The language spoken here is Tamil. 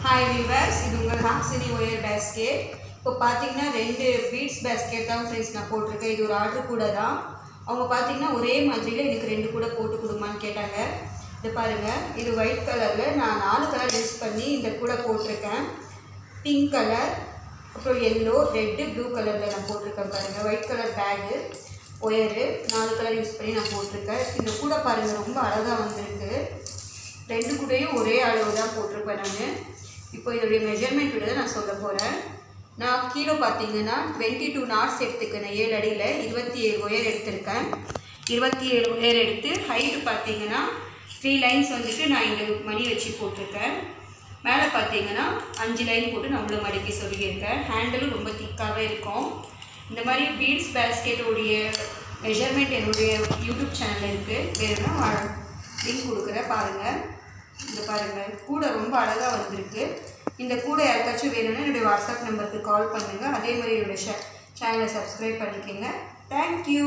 Hi viewers, இது உங்கள் ஹாசினி ஒயர் பேஸ்கெட். இப்போ பார்த்தீங்கன்னா 2 பீட்ஸ் பேஸ்கெட் தான் ஃப்ரெண்ட்ஸ் நான் போட்டிருக்கேன். இது ஒரு ஆர்டர் கூட தான். அவங்க பார்த்தீங்கன்னா ஒரே மாதிரியில் எனக்கு 2 கூட போட்டு கொடுமான்னு கேட்டாங்க. இது பாருங்கள், இது ஒயிட் கலரில் நான் 4 கலர் யூஸ் பண்ணி இந்த கூட போட்டிருக்கேன். பிங்க் கலர், அப்புறம் எல்லோ, ரெட்டு, ப்ளூ கலரில் நான் போட்டிருக்கேன். பாருங்கள், white colour bag wire 4 colour use பண்ணி நான் போட்டிருக்கேன். இந்த கூட பாருங்கள் ரொம்ப அழகாக வந்திருக்கு. 2 கூடையும் ஒரே அளவு தான் போட்டிருப்பேன் நான். இப்போ இதோடைய மெஷர்மெண்ட் விட நான் சொல்ல போகிறேன். நான் கீழே பார்த்தீங்கன்னா 22 நாட்ஸ் எடுத்துக்கிறேன். 7 அடியில் 27 ஒயர் எடுத்திருக்கேன். 27 ஒயர் எடுத்து ஹைட்டு பார்த்தீங்கன்னா 3 லைன்ஸ் வந்துட்டு நான் இந்த மணி வச்சு போட்டிருக்கேன். மேலே பார்த்தீங்கன்னா 5 லைன் போட்டு நான் அவ்வளோ மடிக்க சொல்லியிருக்கேன். ஹேண்டலும் ரொம்ப திக்காகவே இருக்கும். இந்த மாதிரி பீட்ஸ் பேஸ்கெட்டோடைய மெஷர்மெண்ட் என்னுடைய யூடியூப் சேனலில் இருக்குது. வேணும்னா லிங்க் கொடுக்குறேன், பாருங்கள். இந்த பாருங்கள், கூட ரொம்ப அழகாக வந்திருக்கு. இந்த கூட யாருக்காச்சும் வேணும்னா என்னுடைய வாட்ஸ்அப் நம்பருக்கு கால் பண்ணுங்கள். அதே மாதிரி என்னுடைய சேனலை சப்ஸ்கிரைப் பண்ணிக்கோங்க. தேங்க்யூ.